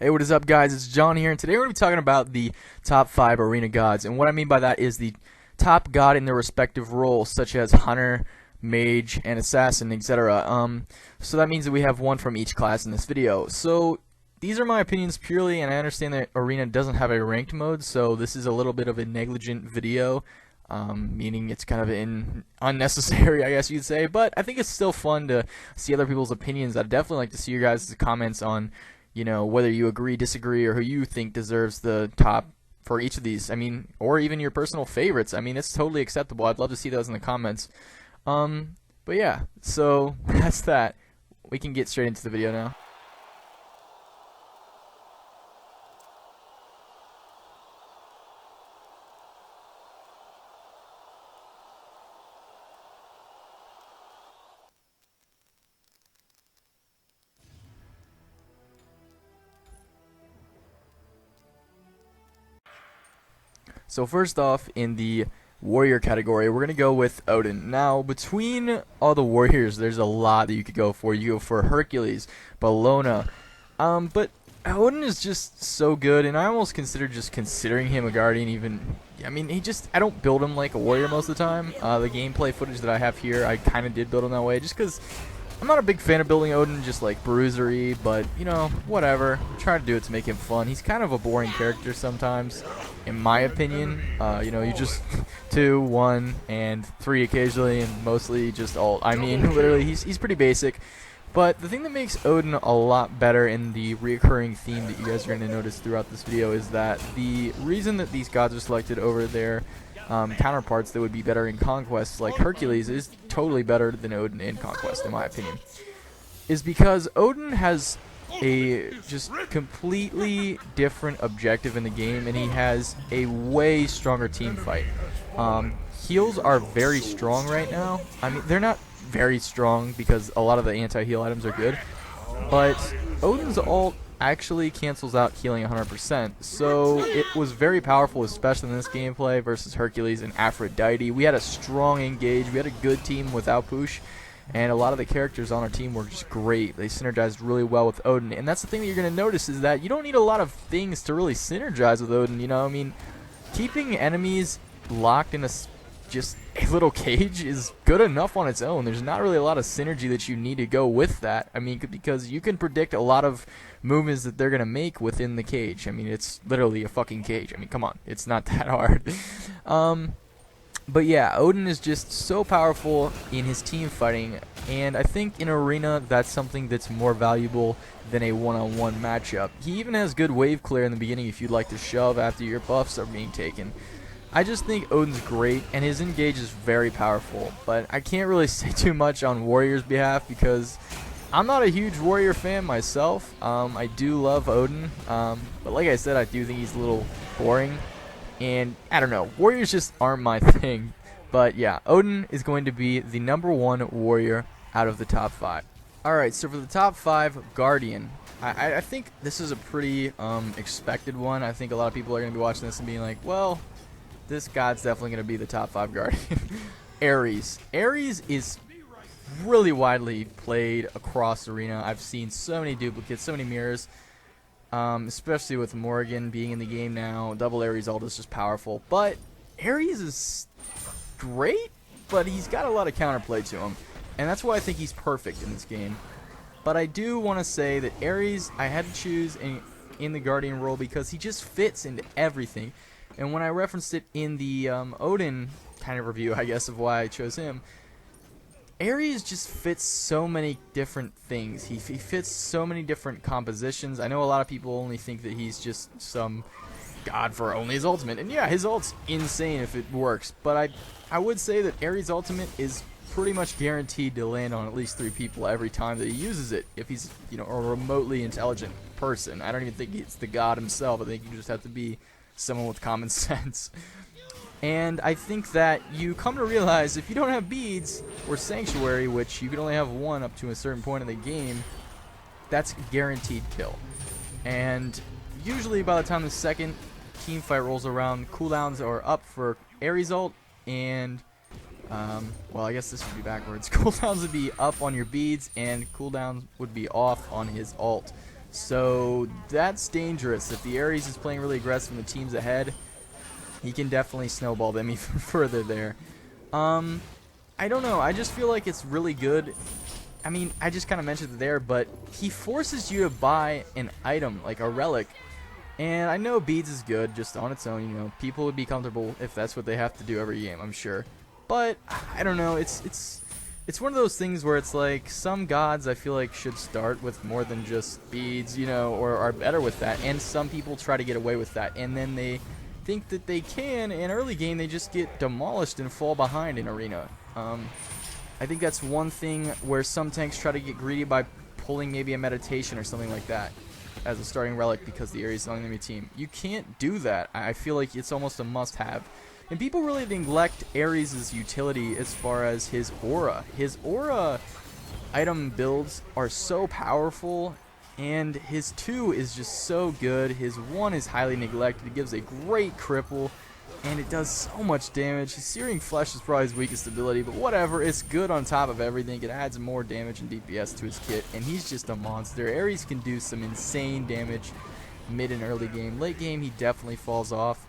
Hey, what is up, guys? It's John here, and today we're going to be talking about the top 5 arena gods. And what I mean by that is the top god in their respective roles, such as hunter, mage, and assassin, etc. So that means that we have one from each class in this video. So these are my opinions purely, and I understand that arena doesn't have a ranked mode, so this is a little bit of a negligent video. Meaning it's kind of unnecessary, I guess you'd say, but I think it's still fun to see other people's opinions. I'd definitely like to see your guys' comments on, whether you agree, disagree, or who you think deserves the top for each of these. I mean, or even your personal favorites. I mean, it's totally acceptable. I'd love to see those in the comments. But yeah, so that's that. We can get straight into the video now. So first off, in the warrior category, we're going to go with Odin. Now, between all the warriors, there's a lot that you could go for. You go for Hercules, Bellona, but Odin is just so good, and I almost consider just considering him a guardian even. I mean, I don't build him like a warrior most of the time. The gameplay footage that I have here, I kind of did build him that way, just because I'm not a big fan of building Odin just like bruisery, but whatever. I'm trying to do it to make him fun. He's kind of a boring character sometimes, in my opinion. You just 2, 1, and 3 occasionally, and mostly just ult. I mean, literally, he's pretty basic. But the thing that makes Odin a lot better, in the reoccurring theme that you guys are going to notice throughout this video, is that the reason that these gods are selected over their counterparts that would be better in Conquest, like Hercules, is totally better than Odin in Conquest, in my opinion, is because Odin has a just completely different objective in the game, and he has a way stronger team fight. Heals are very strong right now. I mean, they're not very strong because a lot of the anti-heal items are good, but Odin's ult actually cancels out healing 100%, so it was very powerful, especially in this gameplay versus Hercules and Aphrodite. We had a strong engage, we had a good team without Push, and a lot of the characters on our team were just great. They synergized really well with Odin, and that's the thing that you're going to notice, is that you don't need a lot of things to really synergize with Odin. I mean, keeping enemies locked in just a little cage is good enough on its own. There's not really a lot of synergy that you need to go with that. I mean, because you can predict a lot of movements that they're going to make within the cage. I mean, it's literally a fucking cage. I mean, come on. It's not that hard. But yeah, Odin is just so powerful in his team fighting, and I think in Arena that's something that's more valuable than a one-on-one matchup. He even has good wave clear in the beginning if you'd like to shove after your buffs are being taken. I just think Odin's great, and his engage is very powerful, but I can't really say too much on Warrior's behalf because I'm not a huge Warrior fan myself. I do love Odin, but like I said, I do think he's a little boring, and I don't know, Warriors just aren't my thing. But yeah, Odin is going to be the #1 Warrior out of the top 5. Alright, so for the top 5, Guardian. I think this is a pretty expected one. I think a lot of people are going to be watching this and being like, well, this god's definitely going to be the top 5 guardian. Ares. Ares is really widely played across Arena. I've seen so many duplicates, so many mirrors, especially with Morgan being in the game now. Double Ares ult is just powerful. But Ares is great, but he's got a lot of counterplay to him, and that's why I think he's perfect in this game. But I do want to say that Ares, I had to choose in the Guardian role because he just fits into everything. And when I referenced it in the Odin kind of review, I guess, of why I chose him, Ares just fits so many different things. He fits so many different compositions. I know a lot of people only think that he's just some god for only his ultimate. And yeah, his ult's insane if it works. But I would say that Ares' ultimate is pretty much guaranteed to land on at least 3 people every time that he uses it, if he's a remotely intelligent person. I don't even think it's the god himself. I think you just have to be someone with common sense. And I think that you come to realize if you don't have beads or sanctuary, which you can only have 1 up to a certain point in the game, that's guaranteed kill. And usually by the time the second team fight rolls around, cooldowns are up for Ares ult, and well, I guess this would be backwards. Cooldowns would be up on your beads, and cooldowns would be off on his ult. So that's dangerous. If the Ares is playing really aggressive and the team's ahead, he can definitely snowball them even further there. I don't know. I just feel like it's really good. I mean, I just kind of mentioned it there, but he forces you to buy an item, like a relic. And I know beads is good just on its own, you know. People would be comfortable if that's what they have to do every game, I'm sure. But I don't know. It's one of those things where it's like some gods I feel like should start with more than just beads, you know, or are better with that. And some people try to get away with that, and then they think that they can. In early game, they just get demolished and fall behind in arena. I think that's one thing where some tanks try to get greedy by pulling maybe a meditation or something like that as a starting relic because the Ares is on the enemy team. You can't do that. I feel like it's almost a must-have. And people really neglect Ares' utility as far as his aura. His aura item builds are so powerful, and his 2 is just so good. His 1 is highly neglected. It gives a great cripple, and it does so much damage. His Searing Flesh is probably his weakest ability, but whatever. It's good on top of everything. It adds more damage and DPS to his kit, and he's just a monster. Ares can do some insane damage mid and early game. Late game, he definitely falls off,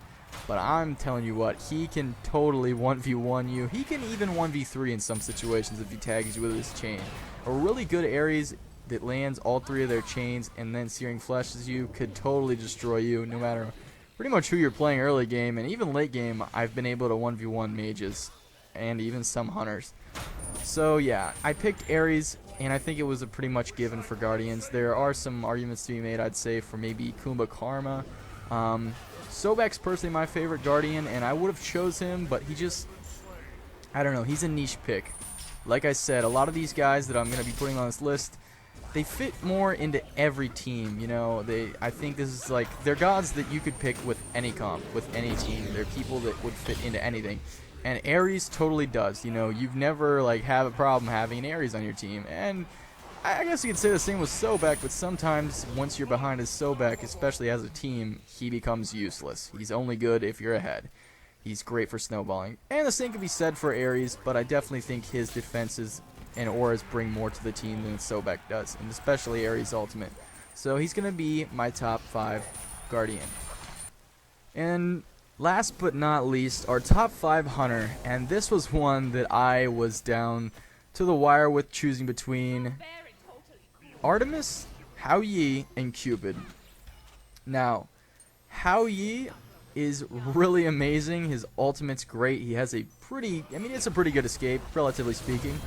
but I'm telling you what, he can totally 1v1 you. He can even 1v3 in some situations if he tags you with his chain. A really good Ares that lands all 3 of their chains and then Searing Fleshes you could totally destroy you no matter pretty much who you're playing early game. And even late game, I've been able to 1v1 mages and even some hunters. So yeah, I picked Ares, and I think it was a pretty much given for Guardians. There are some arguments to be made, I'd say, for maybe Kumba Karma. Sobek's personally my favorite Guardian, and I would have chose him, but he just, I don't know, he's a niche pick. Like I said, a lot of these guys that I'm going to be putting on this list, they fit more into every team, you know. I think this is like, they're gods that you could pick with any comp, with any team. They're people that would fit into anything. And Ares totally does, you know. You've never like have a problem having an Ares on your team. And I guess you could say the same with Sobek, but sometimes once you're behind his Sobek, especially as a team, he becomes useless. He's only good if you're ahead. He's great for snowballing. And the same can be said for Ares, but I definitely think his defenses and auras bring more to the team than Sobek does, and especially Ares Ultimate. So he's going to be my top 5 Guardian. And last but not least, our top 5 Hunter, and this was one that I was down to the wire with choosing between Artemis, Hao Yi, and Cupid. Now, Hao Yi is really amazing. His ultimate's great. He has a pretty, I mean, it's a pretty good escape, relatively speaking.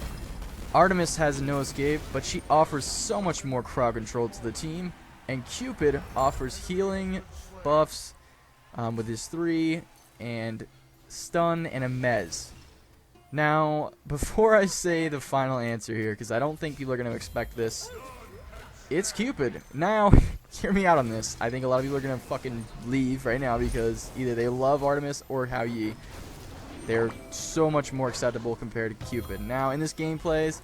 Artemis has no escape, but she offers so much more crowd control to the team. And Cupid offers healing, buffs with his 3, and stun, and a mez. Now, before I say the final answer here, because I don't think people are going to expect this, it's Cupid. Now, hear me out on this. I think a lot of people are going to fucking leave right now because either they love Artemis or Hao Yi. They're so much more acceptable compared to Cupid. Now, in this gameplays,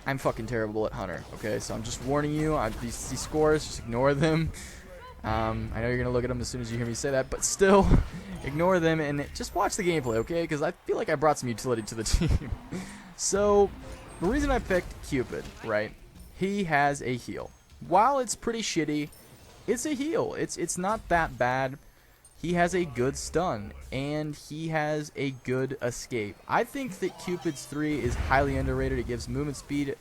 I'm fucking terrible at Hunter, okay? So I'm just warning you. These scores, just ignore them. I know you're going to look at them as soon as you hear me say that, but still, ignore them and just watch the gameplay, okay? Because I feel like I brought some utility to the team. So, the reason I picked Cupid, right? He has a heal. While it's pretty shitty, it's a heal. It's not that bad. He has a good stun, and he has a good escape. I think that Cupid's 3 is highly underrated. It gives movement speed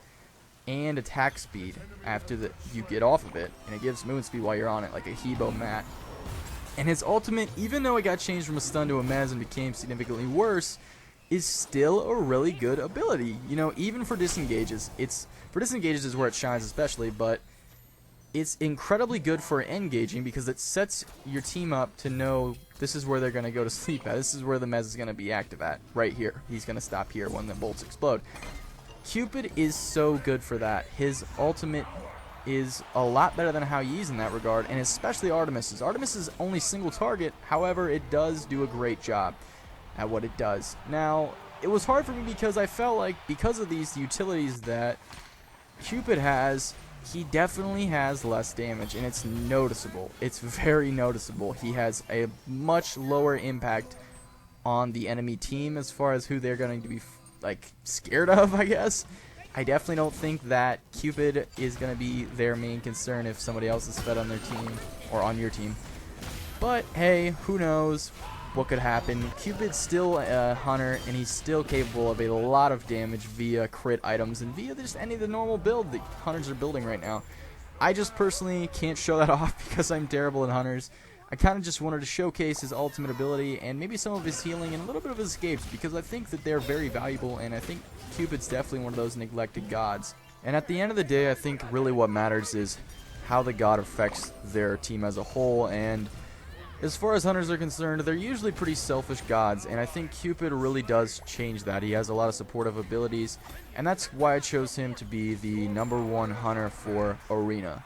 and attack speed after you get off of it, and it gives movement speed while you're on it, like a Hebo mat. And his ultimate, even though it got changed from a stun to a mez and became significantly worse, is still a really good ability. You know, even for disengages. For disengages is where it shines especially, but it's incredibly good for engaging because it sets your team up to know this is where they're going to go to sleep at. This is where the mez is going to be active at, right here. He's going to stop here when the bolts explode. Cupid is so good for that. His ultimate is a lot better than Hao Yi's in that regard, and especially Artemis's. Artemis is only single target, however, it does do a great job at what it does. Now, it was hard for me because I felt like because of these utilities that Cupid has, he definitely has less damage, and it's noticeable. It's very noticeable. He has a much lower impact on the enemy team as far as who they're going to be like scared of, I guess. I definitely don't think that Cupid is going to be their main concern if somebody else is fed on their team or on your team. But hey, who knows what could happen. Cupid's still a hunter, and he's still capable of a lot of damage via crit items and via just any of the normal build that hunters are building right now. I just personally can't show that off because I'm terrible in hunters. I kind of just wanted to showcase his ultimate ability and maybe some of his healing and a little bit of his escapes, because I think that they're very valuable, and I think Cupid's definitely one of those neglected gods. And at the end of the day, I think really what matters is how the god affects their team as a whole. And as far as hunters are concerned, they're usually pretty selfish gods, and I think Cupid really does change that. He has a lot of supportive abilities, and that's why I chose him to be the #1 hunter for Arena.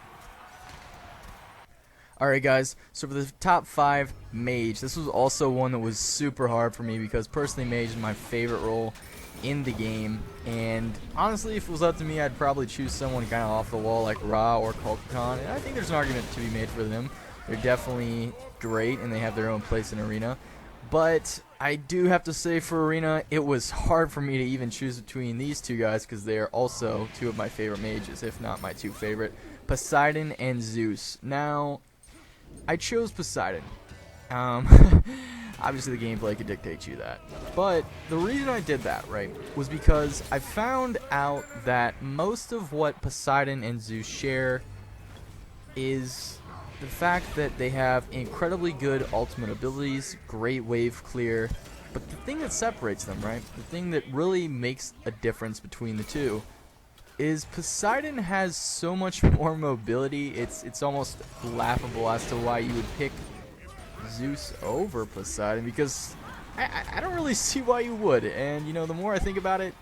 Alright guys, so for the top 5, Mage. This was also one that was super hard for me because personally Mage is my favorite role in the game, and honestly if it was up to me I'd probably choose someone kind of off the wall like Ra or Kulkan, and I think there's an argument to be made for them. They're definitely great and they have their own place in Arena, but I do have to say for Arena it was hard for me to even choose between these two guys because they are also two of my favorite mages, if not my two favorite, Poseidon and Zeus. Now I chose Poseidon. Obviously the gameplay could dictate you that. But the reason I did that, right, was because I found out that most of what Poseidon and Zeus share is the fact that they have incredibly good ultimate abilities, great wave clear, but the thing that separates them, right, the thing that really makes a difference between the two is Poseidon has so much more mobility. It's almost laughable as to why you would pick Zeus over Poseidon, because I don't really see why you would. And you know, the more I think about it,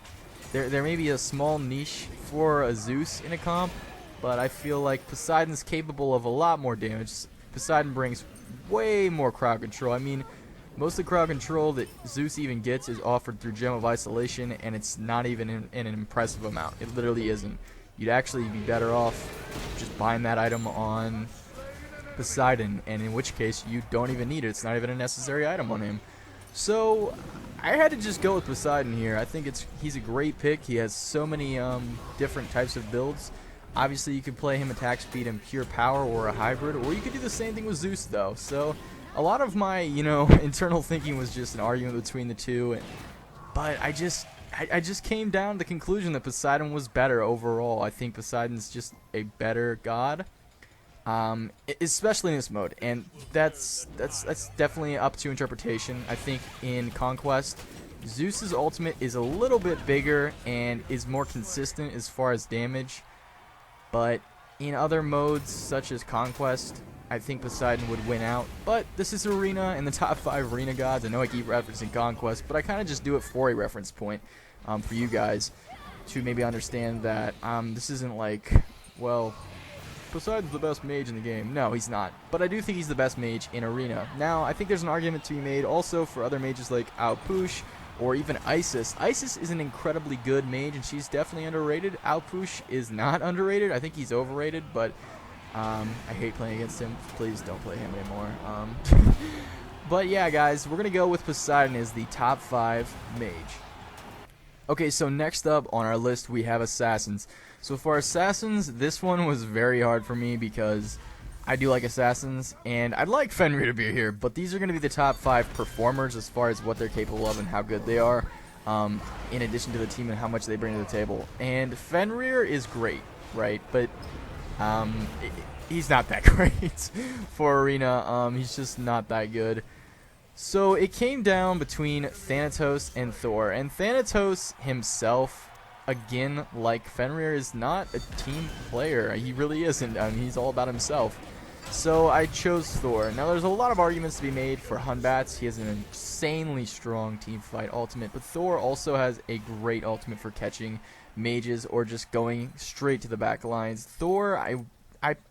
there may be a small niche for a Zeus in a comp, but I feel like Poseidon's capable of a lot more damage. Poseidon brings way more crowd control. I mean, most of the crowd control that Zeus even gets is offered through Gem of Isolation, and it's not even in an impressive amount. It literally isn't. You'd actually be better off just buying that item on Poseidon, and in which case you don't even need it. It's not even a necessary item on him. So I had to just go with Poseidon here. I think he's a great pick. He has so many different types of builds. Obviously you could play him attack speed and pure power or a hybrid, or you could do the same thing with Zeus though. So a lot of my, internal thinking was just an argument between the two, but I just came down to the conclusion that Poseidon was better overall. I think Poseidon's just a better god, especially in this mode, and that's definitely up to interpretation. I think in Conquest, Zeus's ultimate is a little bit bigger and is more consistent as far as damage, but in other modes such as Conquest, I think Poseidon would win out. But this is Arena and the top 5 Arena gods. I know I keep referencing Conquest, but I kind of just do it for a reference point for you guys to maybe understand that this isn't like, well, Poseidon's the best mage in the game. No, he's not. But I do think he's the best mage in Arena. Now, I think there's an argument to be made also for other mages like Outpush or even Isis. Isis is an incredibly good mage, and she's definitely underrated. Outpush is not underrated. I think he's overrated, but I hate playing against him. Please don't play him anymore. But yeah, guys, we're going to go with Poseidon as the top 5 mage. Okay, so next up on our list we have Assassins. So for Assassins, this one was very hard for me because I do like Assassins, and I'd like Fenrir to be here, but these are going to be the top 5 performers as far as what they're capable of and how good they are, in addition to the team and how much they bring to the table. And Fenrir is great, right? But he's not that great for Arena. He's just not that good. So it came down between Thanatos and Thor, and Thanatos himself, again, like Fenrir, is not a team player. He really isn't. I mean, he's all about himself. So I chose Thor. Now there's a lot of arguments to be made for Hunbats. He has an insanely strong team fight ultimate, but Thor also has a great ultimate for catching mages or just going straight to the back lines. Thor, I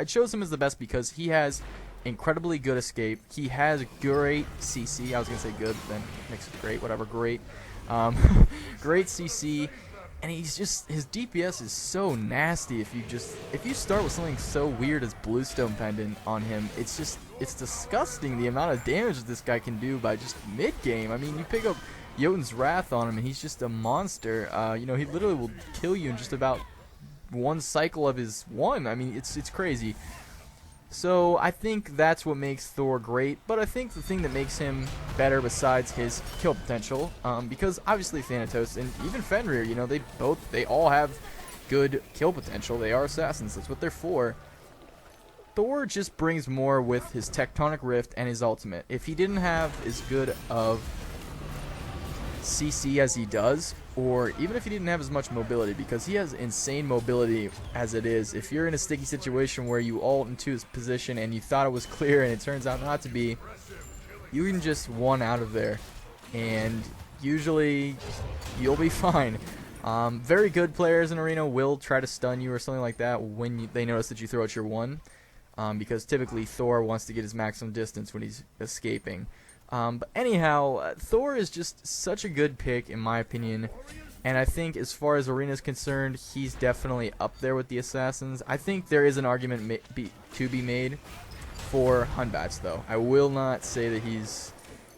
chose him as the best because he has incredibly good escape. He has great CC. I was gonna say good, then makes it great. Whatever, great. Great CC, and he's just, his DPS is so nasty. If you start with something so weird as Bluestone Pendant on him, it's disgusting the amount of damage that this guy can do by just mid game. I mean, you pick up Jotun's Wrath on him, and he's just a monster. You know, he literally will kill you in just about one cycle of his one. I mean, it's crazy. So I think that's what makes Thor great, but I think the thing that makes him better besides his kill potential, because obviously Thanatos and even Fenrir, you know, they all have good kill potential. They are assassins. That's what they're for. Thor just brings more with his Tectonic Rift and his ultimate. If he didn't have as good of CC as he does, or even if he didn't have as much mobility, because he has insane mobility as it is. If you're in a sticky situation where you ult into his position and you thought it was clear and it turns out not to be, you can just one out of there, and usually you'll be fine. Very good players in Arena will try to stun you or something like that when they notice that you throw out your one, because typically Thor wants to get his maximum distance when he's escaping. But anyhow, Thor is just such a good pick in my opinion, and I think as far as Arena is concerned, he's definitely up there with the Assassins. I think there is an argument to be made for Hunbats, though. I will not say that he's,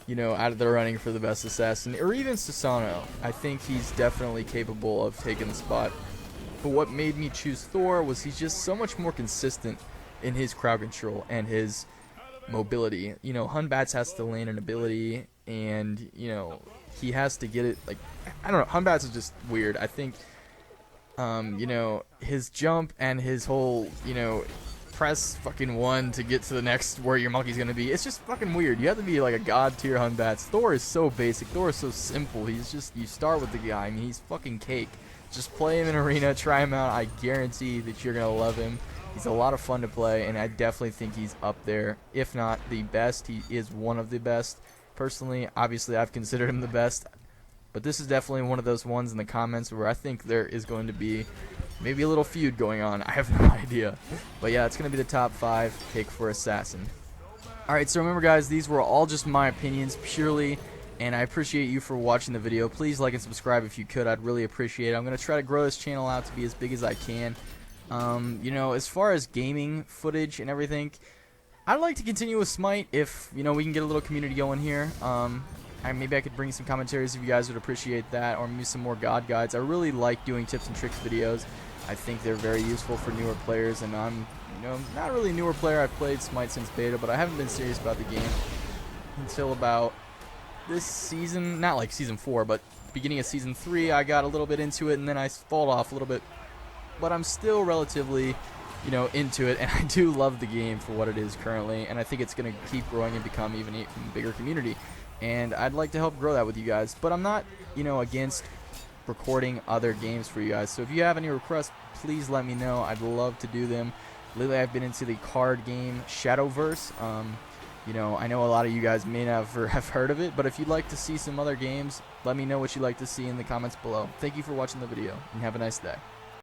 you know, out of the running for the best assassin, or even Susano. I think he's definitely capable of taking the spot. But what made me choose Thor was he's just so much more consistent in his crowd control and his mobility. You know, Hunbats has to land an ability, and you know, he has to get it, like, I don't know, Hunbats is just weird. I think you know, his jump and his whole, you know, press fucking one to get to the next where your monkey's gonna be, it's just fucking weird. You have to be like a god tier Hunbats. Thor is so basic. Thor is so simple. He's just, you start with the guy. I mean, he's fucking cake. Just play him in Arena, try him out. I guarantee that you're gonna love him. He's a lot of fun to play, and I definitely think he's up there, if not the best. He is one of the best. Personally, obviously, I've considered him the best, but this is definitely one of those ones in the comments where I think there is going to be maybe a little feud going on. I have no idea. But yeah, it's going to be the top 5 pick for Assassin. Alright, so remember guys, these were all just my opinions purely, and I appreciate you for watching the video. Please like and subscribe if you could. I'd really appreciate it. I'm going to try to grow this channel out to be as big as I can. You know, as far as gaming footage and everything, I'd like to continue with Smite if, you know, we can get a little community going here. Maybe I could bring some commentaries if you guys would appreciate that, or maybe some more God Guides. I really like doing tips and tricks videos. I think they're very useful for newer players, and I'm, you know, not really a newer player. I've played Smite since beta, but I haven't been serious about the game until about this season. Not like season 4, but beginning of season 3, I got a little bit into it, and then I fall off a little bit. But I'm still relatively, you know, into it, and I do love the game for what it is currently, and I think it's going to keep growing and become even a bigger community, and I'd like to help grow that with you guys. But I'm not, you know, against recording other games for you guys, so if you have any requests, please let me know. I'd love to do them. Lately I've been into the card game Shadowverse. You know, I know a lot of you guys may never have heard of it, but if you'd like to see some other games, let me know what you'd like to see in the comments below. Thank you for watching the video, and have a nice day.